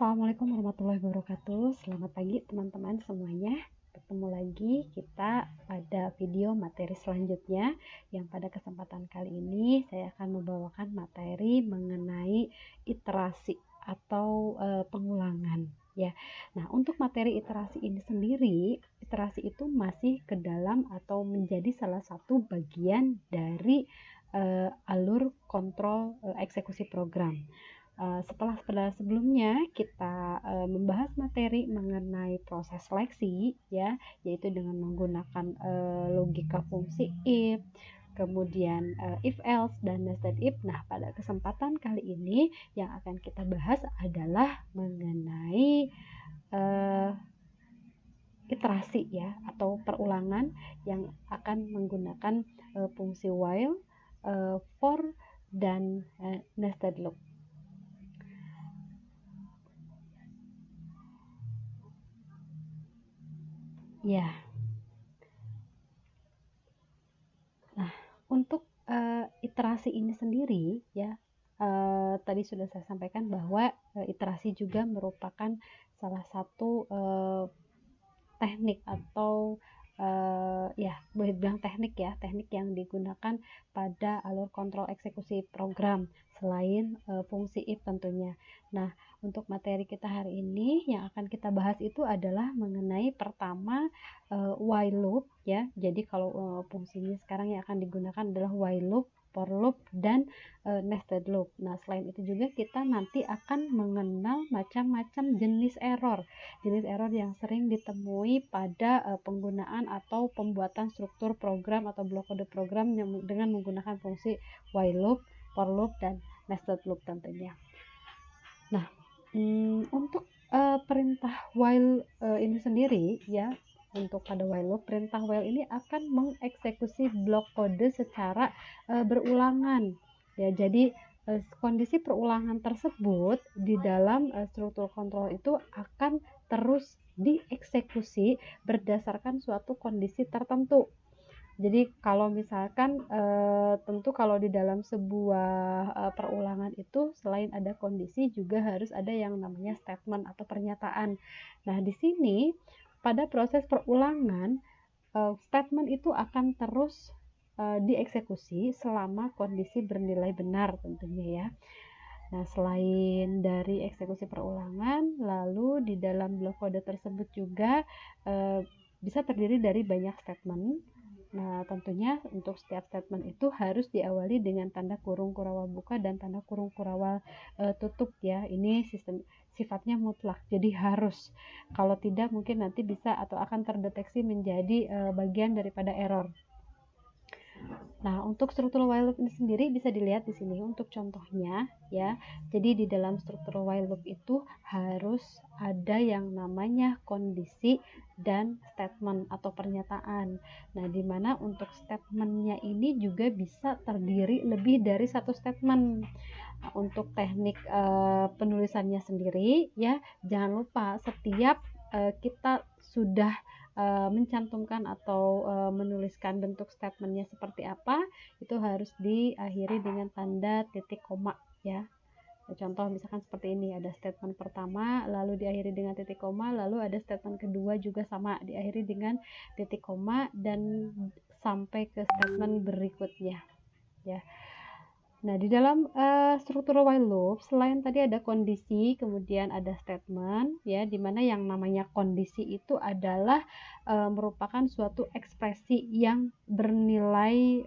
Assalamualaikum warahmatullahi wabarakatuh. Selamat pagi teman-teman semuanya. Ketemu lagi kita pada video materi selanjutnya, yang pada kesempatan kali ini saya akan membawakan materi mengenai iterasi atau pengulangan ya. Nah, untuk materi iterasi ini sendiri, iterasi itu masih ke dalam atau menjadi salah satu bagian dari alur kontrol eksekusi program. Setelah sebelumnya kita membahas materi mengenai proses seleksi ya, yaitu dengan menggunakan logika fungsi if, kemudian if else dan nested if. Nah, pada kesempatan kali ini yang akan kita bahas adalah mengenai iterasi ya, atau perulangan yang akan menggunakan fungsi while, for, dan nested loop. Ya. Nah, untuk iterasi ini sendiri ya, tadi sudah saya sampaikan bahwa iterasi juga merupakan salah satu teknik atau ya boleh bilang teknik ya, teknik yang digunakan pada alur kontrol eksekusi program selain fungsi if tentunya. Nah, untuk materi kita hari ini yang akan kita bahas itu adalah mengenai pertama while loop ya. Jadi kalau fungsinya sekarang yang akan digunakan adalah while loop, for loop, dan nested loop. Nah, selain itu juga kita nanti akan mengenal macam-macam jenis error yang sering ditemui pada penggunaan atau pembuatan struktur program atau blok kode program yang dengan menggunakan fungsi while loop, for loop, dan nested loop tentunya. Nah, untuk perintah while ini sendiri ya, untuk pada while loop, perintah while ini akan mengeksekusi blok kode secara berulangan ya. Jadi kondisi perulangan tersebut di dalam struktur kontrol itu akan terus dieksekusi berdasarkan suatu kondisi tertentu. Jadi kalau misalkan tentu kalau di dalam sebuah perulangan itu selain ada kondisi juga harus ada yang namanya statement atau pernyataan. Nah, di sini pada proses perulangan statement itu akan terus dieksekusi selama kondisi bernilai benar tentunya ya. Nah, selain dari eksekusi perulangan, lalu di dalam blok kode tersebut juga bisa terdiri dari banyak statement. Nah, tentunya untuk setiap statement itu harus diawali dengan tanda kurung kurawal buka dan tanda kurung kurawal tutup ya. Ini sistem sifatnya mutlak, jadi harus. Kalau tidak mungkin nanti bisa atau akan terdeteksi menjadi bagian daripada error. Nah, untuk struktur while loop ini sendiri bisa dilihat di sini untuk contohnya ya. Jadi di dalam struktur while loop itu harus ada yang namanya kondisi dan statement atau pernyataan. Nah, di mana untuk statementnya ini juga bisa terdiri lebih dari satu statement. Nah, untuk teknik penulisannya sendiri ya, jangan lupa setiap kita sudah mencantumkan atau menuliskan bentuk statementnya seperti apa, itu harus diakhiri dengan tanda titik koma ya. Contoh misalkan seperti ini, ada statement pertama lalu diakhiri dengan titik koma, lalu ada statement kedua juga sama diakhiri dengan titik koma, dan sampai ke statement berikutnya ya. Nah, di dalam struktur while loop selain tadi ada kondisi, kemudian ada statement ya, dimana yang namanya kondisi itu adalah merupakan suatu ekspresi yang bernilai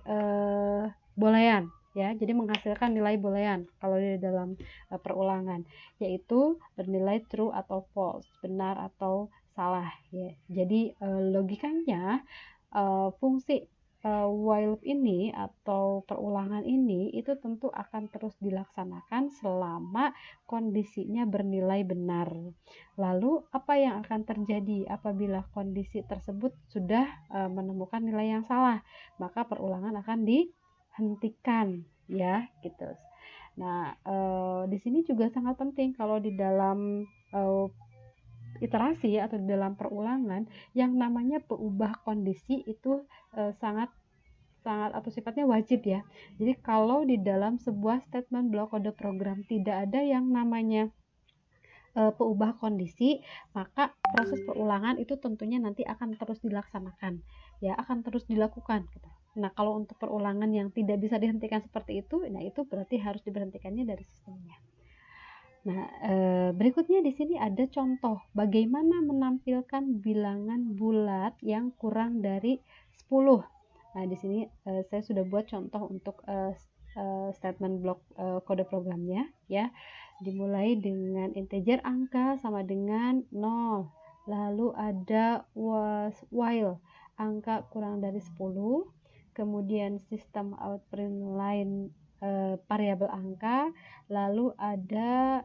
boolean ya, jadi menghasilkan nilai boolean kalau di dalam perulangan, yaitu bernilai true atau false, benar atau salah ya. Jadi logikanya fungsi while loop ini atau perulangan ini itu tentu akan terus dilaksanakan selama kondisinya bernilai benar. Lalu apa yang akan terjadi apabila kondisi tersebut sudah menemukan nilai yang salah? Maka perulangan akan dihentikan ya, gitu. Nah, di sini juga sangat penting kalau di dalam iterasi atau di dalam perulangan yang namanya peubah kondisi itu sangat atau sifatnya wajib ya. Jadi kalau di dalam sebuah statement blok kode program tidak ada yang namanya peubah kondisi, maka proses perulangan itu tentunya nanti akan terus dilaksanakan, ya, akan terus dilakukan gitu. Nah, kalau untuk perulangan yang tidak bisa dihentikan seperti itu, nah itu berarti harus diberhentikannya dari sistemnya. Nah, berikutnya di sini ada contoh bagaimana menampilkan bilangan bulat yang kurang dari 10. Nah, di sini saya sudah buat contoh untuk statement blok kode programnya, ya. Dimulai dengan integer angka sama dengan 0. Lalu ada while angka kurang dari 10. Kemudian sistem out print line variabel angka, lalu ada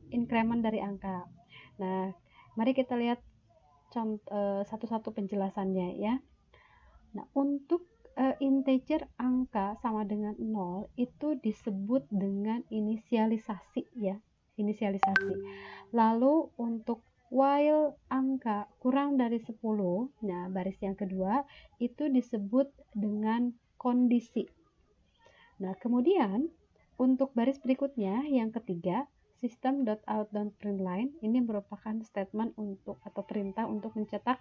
increment dari angka. Nah, mari kita lihat satu-satu penjelasannya ya. Nah, untuk integer angka sama dengan 0 itu disebut dengan inisialisasi ya, inisialisasi. Lalu untuk while angka kurang dari 10, nah baris yang kedua itu disebut dengan kondisi. Nah, kemudian untuk baris berikutnya yang ketiga, system.out.println ini merupakan statement untuk atau perintah untuk mencetak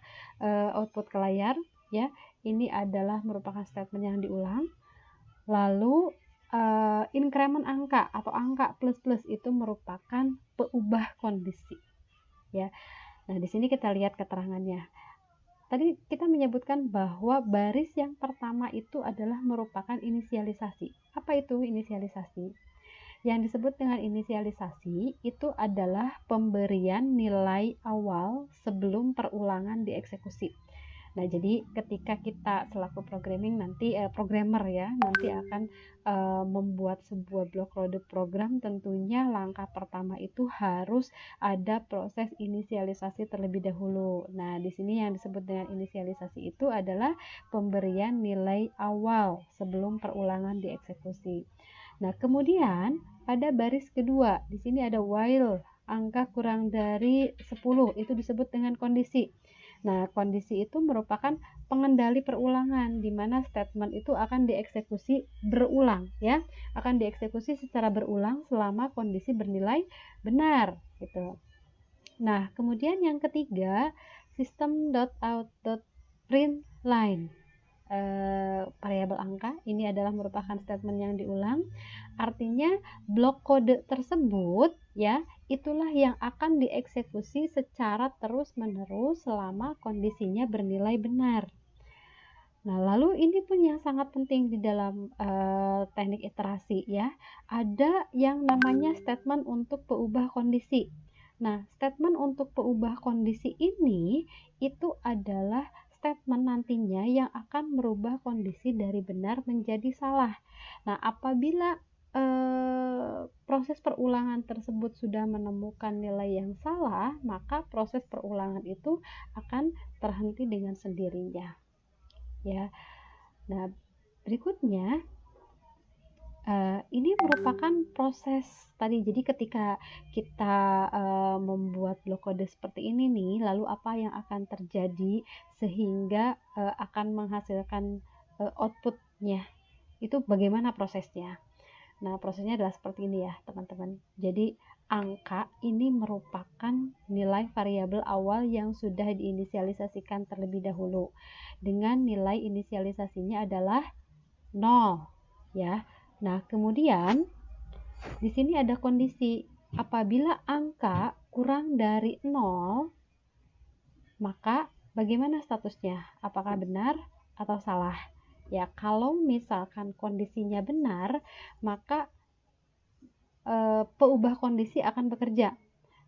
output ke layar ya. Ini adalah merupakan statement yang diulang. Lalu increment angka atau angka plus-plus itu merupakan peubah kondisi ya. Nah, di sini kita lihat keterangannya. Tadi kita menyebutkan bahwa baris yang pertama itu adalah merupakan inisialisasi. Apa itu inisialisasi? Yang disebut dengan inisialisasi itu adalah pemberian nilai awal sebelum perulangan dieksekusi. Nah, jadi ketika kita selaku programmer ya, nanti akan membuat sebuah blok kode program, tentunya langkah pertama itu harus ada proses inisialisasi terlebih dahulu. Nah, di sini yang disebut dengan inisialisasi itu adalah pemberian nilai awal sebelum perulangan dieksekusi. Nah, kemudian pada baris kedua, di sini ada while angka kurang dari 10, itu disebut dengan kondisi. Nah, kondisi itu merupakan pengendali perulangan, di mana statement itu akan dieksekusi berulang, ya, akan dieksekusi secara berulang selama kondisi bernilai benar, gitu. Nah, kemudian yang ketiga, system.out.println. Variabel angka ini adalah merupakan statement yang diulang, artinya blok kode tersebut ya itulah yang akan dieksekusi secara terus-menerus selama kondisinya bernilai benar. Nah, lalu ini pun yang sangat penting di dalam teknik iterasi ya, ada yang namanya statement untuk peubah kondisi. Nah, statement untuk peubah kondisi ini itu adalah statement nantinya yang akan merubah kondisi dari benar menjadi salah. Nah, apabila proses perulangan tersebut sudah menemukan nilai yang salah, maka proses perulangan itu akan terhenti dengan sendirinya. Ya. Nah, berikutnya ini merupakan proses tadi. Jadi ketika kita membuat blok kode seperti ini nih, lalu apa yang akan terjadi sehingga akan menghasilkan outputnya, itu bagaimana prosesnya? Nah, prosesnya adalah seperti ini ya, teman-teman. Jadi angka ini merupakan nilai variabel awal yang sudah diinisialisasikan terlebih dahulu, dengan nilai inisialisasinya adalah 0 ya. Nah, kemudian di sini ada kondisi apabila angka kurang dari 0, maka bagaimana statusnya? Apakah benar atau salah? Ya, kalau misalkan kondisinya benar, maka peubah kondisi akan bekerja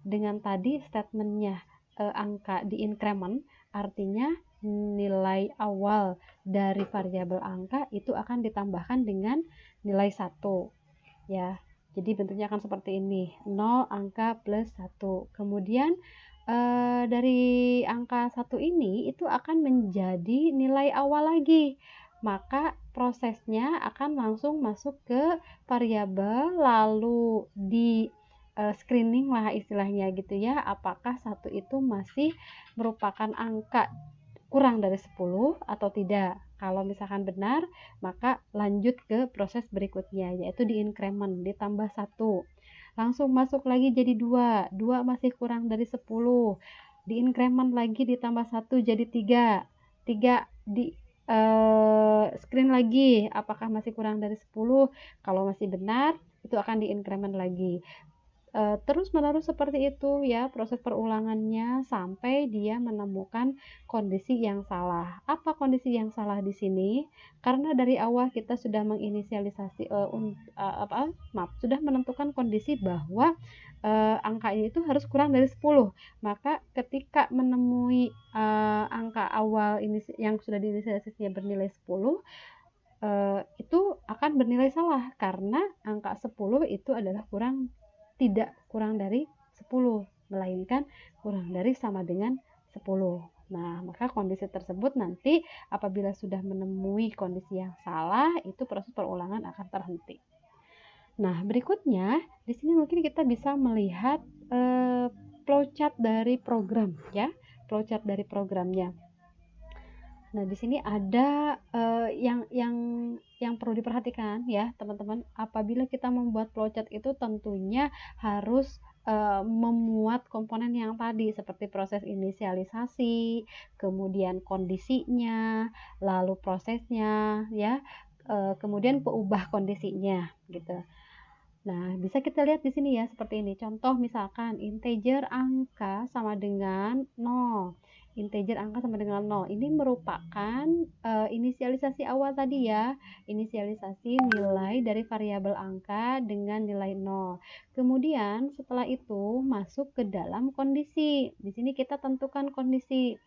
dengan tadi statementnya angka di increment, artinya nilai awal dari variabel angka itu akan ditambahkan dengan nilai 1 ya. Jadi bentuknya akan seperti ini, 0 angka plus 1. Kemudian dari angka 1 ini itu akan menjadi nilai awal lagi, maka prosesnya akan langsung masuk ke variabel, lalu di screening lah istilahnya gitu ya, apakah 1 itu masih merupakan angka kurang dari 10 atau tidak. Kalau misalkan benar, maka lanjut ke proses berikutnya, yaitu di increment, ditambah 1. langsung masuk lagi jadi 2, 2 masih kurang dari 10, diinkremen lagi ditambah 1 jadi 3, 3 di screen lagi, apakah masih kurang dari 10? Kalau masih benar, itu akan diinkremen lagi. Terus menerus seperti itu ya proses perulangannya sampai dia menemukan kondisi yang salah. Apa kondisi yang salah di sini? Karena dari awal kita sudah menginisialisasi sudah menentukan kondisi bahwa angkanya itu harus kurang dari 10. Maka ketika menemui angka awal ini yang sudah diinisialisasinya bernilai 10, itu akan bernilai salah karena angka 10 itu adalah tidak kurang dari 10, melainkan kurang dari sama dengan 10. Nah, maka kondisi tersebut nanti apabila sudah menemui kondisi yang salah, itu proses perulangan akan terhenti. Nah, berikutnya di sini mungkin kita bisa melihat flowchart dari program ya, flowchart dari programnya. Nah, di sini ada yang perlu diperhatikan ya, teman-teman. Apabila kita membuat flowchart itu tentunya harus memuat komponen yang tadi seperti proses inisialisasi, kemudian kondisinya, lalu prosesnya ya, kemudian peubah kondisinya gitu. Nah, bisa kita lihat di sini ya seperti ini. Contoh misalkan integer angka sama dengan 0. Integer angka sama dengan 0. Ini merupakan inisialisasi awal tadi ya. Inisialisasi nilai dari variabel angka dengan nilai 0. Kemudian setelah itu masuk ke dalam kondisi. Di sini kita tentukan kondisi.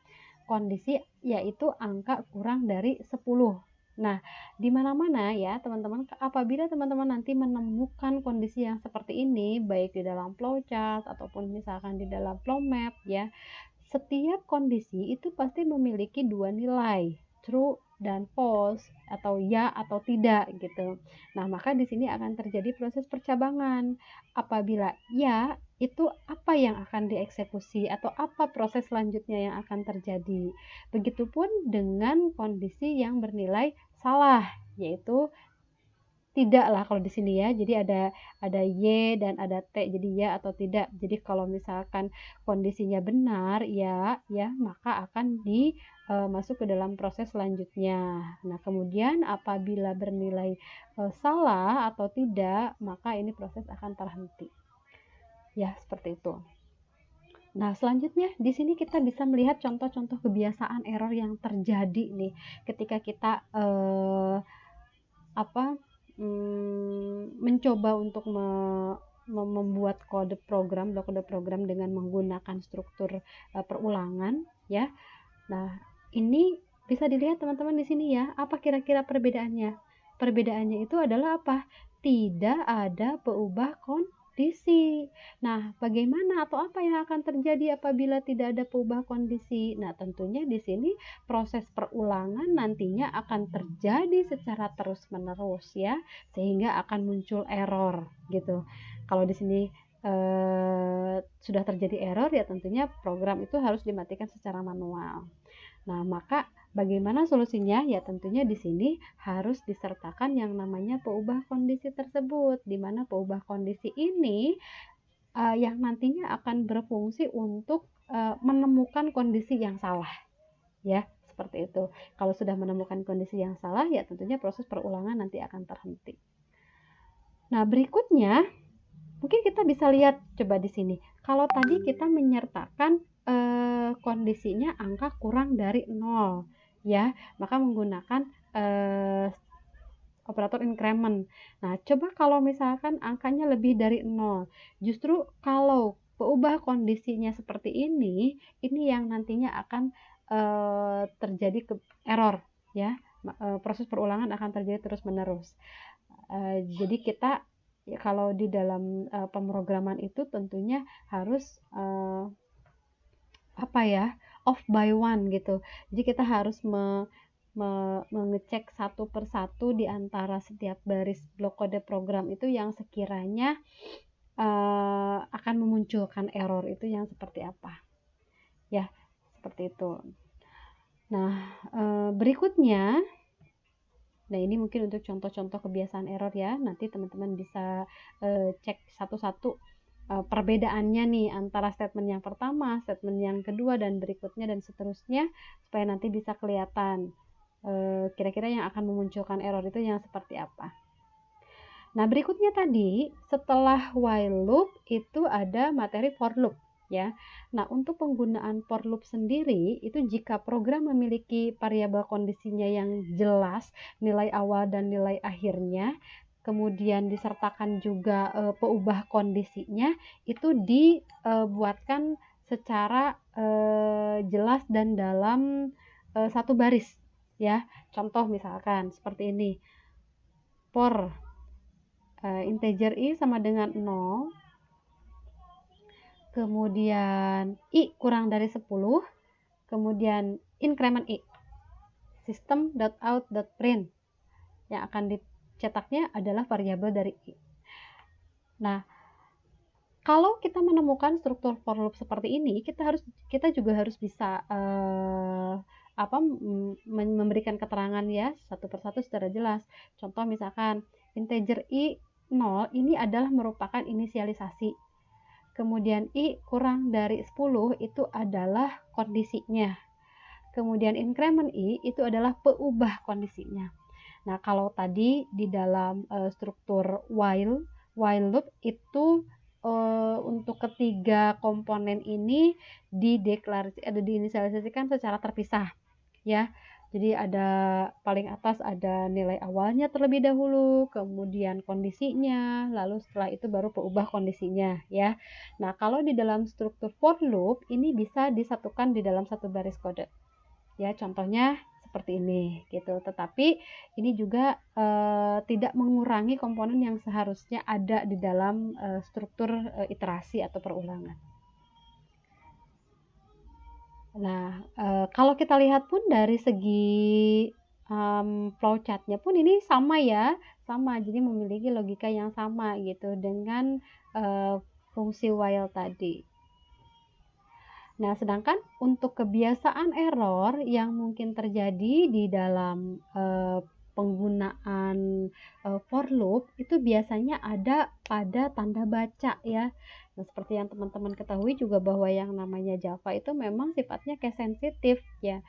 Kondisi yaitu angka kurang dari 10. Nah, di mana-mana ya teman-teman, apabila teman-teman nanti menemukan kondisi yang seperti ini, baik di dalam flowchart ataupun misalkan di dalam flow map ya, setiap kondisi itu pasti memiliki dua nilai, true dan false, atau ya atau tidak gitu. Nah, maka di sini akan terjadi proses percabangan. Apabila ya, itu apa yang akan dieksekusi atau apa proses selanjutnya yang akan terjadi. Begitupun dengan kondisi yang bernilai salah, yaitu tidak lah kalau di sini ya. Jadi ada y dan ada t, jadi ya atau tidak. Jadi kalau misalkan kondisinya benar ya maka akan masuk ke dalam proses selanjutnya. Nah, kemudian apabila bernilai salah atau tidak, maka ini proses akan terhenti. Ya, seperti itu. Nah, selanjutnya di sini kita bisa melihat contoh-contoh kebiasaan error yang terjadi nih ketika kita mencoba untuk membuat blok kode program dengan menggunakan struktur perulangan ya. Nah, ini bisa dilihat teman-teman di sini ya. Apa kira-kira perbedaannya? Perbedaannya itu adalah apa? Tidak ada peubah kondisi. Nah, bagaimana atau apa yang akan terjadi apabila tidak ada peubah kondisi? Nah, tentunya di sini proses perulangan nantinya akan terjadi secara terus-menerus ya, sehingga akan muncul error gitu. Kalau di sini sudah terjadi error ya tentunya program itu harus dimatikan secara manual. Nah, maka bagaimana solusinya? Ya tentunya di sini harus disertakan yang namanya peubah kondisi tersebut, di mana peubah kondisi ini yang nantinya akan berfungsi untuk menemukan kondisi yang salah. Ya, seperti itu. Kalau sudah menemukan kondisi yang salah, ya tentunya proses perulangan nanti akan terhenti. Nah, berikutnya mungkin kita bisa lihat coba di sini. Kalau tadi kita menyertakan kondisinya angka kurang dari 0 ya, maka menggunakan operator increment. Nah, coba kalau misalkan angkanya lebih dari 0, justru kalau peubah kondisinya seperti ini yang nantinya akan terjadi error ya. Proses perulangan akan terjadi terus-menerus. Jadi kita kalau di dalam pemrograman itu tentunya harus off by one gitu. Jadi kita harus mengecek satu persatu di antara setiap baris blok kode program itu yang sekiranya akan memunculkan error itu yang seperti apa. Ya, seperti itu. Nah, berikutnya Nah, ini mungkin untuk contoh-contoh kebiasaan error ya. Nanti teman-teman bisa cek satu-satu perbedaannya nih antara statement yang pertama, statement yang kedua, dan berikutnya, dan seterusnya, supaya nanti bisa kelihatan kira-kira yang akan memunculkan error itu yang seperti apa. Nah, berikutnya tadi, setelah while loop itu ada materi for loop ya. Nah, untuk penggunaan for loop sendiri itu jika program memiliki variabel kondisinya yang jelas, nilai awal dan nilai akhirnya, kemudian disertakan juga peubah kondisinya, itu dibuatkan secara jelas dan dalam satu baris ya. Contoh misalkan seperti ini. For integer i sama dengan 0, kemudian i kurang dari 10, kemudian increment i, system.out.print, yang akan dicetaknya adalah variabel dari i. Nah, kalau kita menemukan struktur for loop seperti ini, kita juga harus bisa memberikan keterangan ya satu persatu secara jelas. Contoh misalkan integer i 0 ini adalah merupakan inisialisasi. Kemudian i kurang dari 10 itu adalah kondisinya. Kemudian increment i itu adalah peubah kondisinya. Nah, kalau tadi di dalam struktur while loop itu untuk ketiga komponen ini diinisialisasikan secara terpisah ya. Jadi ada paling atas ada nilai awalnya terlebih dahulu, kemudian kondisinya, lalu setelah itu baru peubah kondisinya ya. Nah, kalau di dalam struktur for loop ini bisa disatukan di dalam satu baris kode. Ya, contohnya seperti ini gitu. Tetapi ini juga tidak mengurangi komponen yang seharusnya ada di dalam struktur iterasi atau perulangan. Nah, kalau kita lihat pun dari segi flowchart-nya pun ini sama ya, sama. Jadi memiliki logika yang sama gitu dengan fungsi while tadi. Nah, sedangkan untuk kebiasaan error yang mungkin terjadi di dalam penggunaan for loop itu biasanya ada pada tanda baca ya. Nah, seperti yang teman-teman ketahui juga bahwa yang namanya Java itu memang sifatnya case sensitif ya.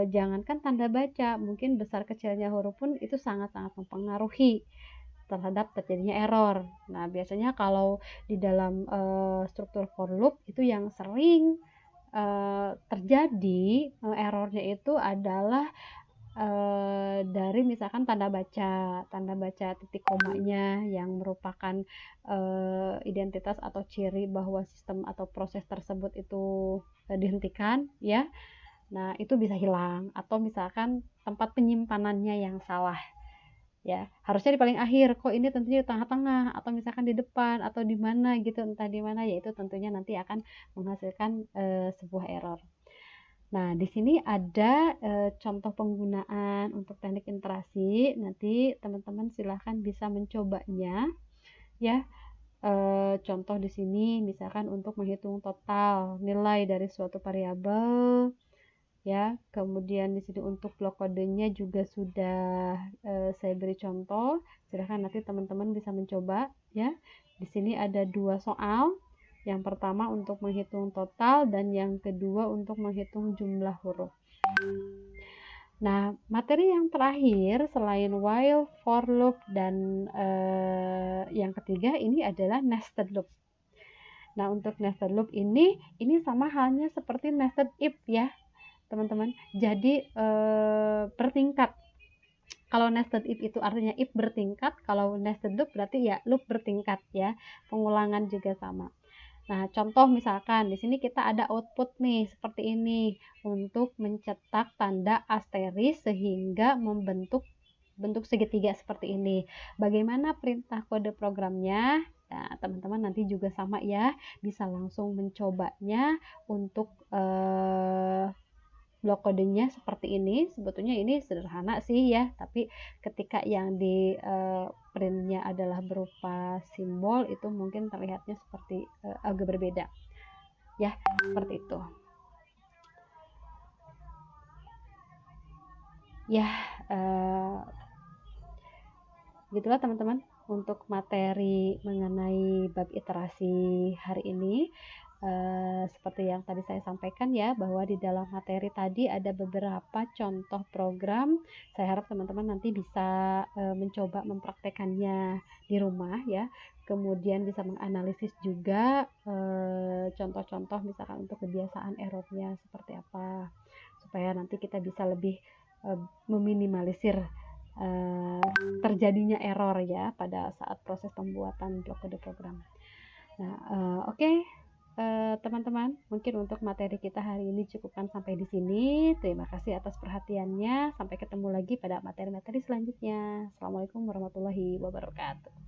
Jangankan tanda baca, mungkin besar kecilnya huruf pun itu sangat-sangat mempengaruhi terhadap terjadinya error. Nah, biasanya kalau di dalam struktur for loop itu yang sering terjadi errornya itu adalah dari misalkan tanda baca titik komanya yang merupakan identitas atau ciri bahwa sistem atau proses tersebut itu dihentikan ya. Nah, itu bisa hilang, atau misalkan tempat penyimpanannya yang salah ya, harusnya di paling akhir, kok ini tentunya di tengah-tengah atau misalkan di depan atau di mana gitu, entah di mana, yaitu tentunya nanti akan menghasilkan sebuah error. Nah, di sini ada contoh penggunaan untuk teknik iterasi. Nanti teman-teman silahkan bisa mencobanya ya. Contoh di sini misalkan untuk menghitung total nilai dari suatu variabel ya. Kemudian di sini untuk blok kodenya juga sudah saya beri contoh. Silahkan nanti teman-teman bisa mencoba ya. Di sini ada dua soal. Yang pertama untuk menghitung total dan yang kedua untuk menghitung jumlah huruf. Nah, materi yang terakhir selain while, for loop, dan yang ketiga ini adalah nested loop. Nah, untuk nested loop ini sama halnya seperti nested if ya, teman-teman. Jadi bertingkat. Kalau nested if itu artinya if bertingkat, kalau nested loop berarti ya loop bertingkat ya. Pengulangan juga sama. Nah, contoh misalkan di sini kita ada output nih seperti ini untuk mencetak tanda asteris sehingga membentuk bentuk segitiga seperti ini. Bagaimana perintah kode programnya? Nah, teman-teman nanti juga sama ya, bisa langsung mencobanya untuk blok kodenya seperti ini. Sebetulnya ini sederhana sih ya, tapi ketika yang di printnya adalah berupa simbol itu mungkin terlihatnya seperti agak berbeda ya, seperti itu ya. Begitulah teman-teman untuk materi mengenai bab iterasi hari ini. Seperti yang tadi saya sampaikan ya, bahwa di dalam materi tadi ada beberapa contoh program. Saya harap teman-teman nanti bisa mencoba mempraktekannya di rumah ya. Kemudian bisa menganalisis juga contoh-contoh misalkan untuk kebiasaan errornya seperti apa, supaya nanti kita bisa lebih meminimalisir terjadinya error ya pada saat proses pembuatan blok kode program. Nah, oke. Teman-teman, mungkin untuk materi kita hari ini cukupkan sampai di sini. Terima kasih atas perhatiannya. Sampai ketemu lagi pada materi-materi selanjutnya. Assalamualaikum warahmatullahi wabarakatuh.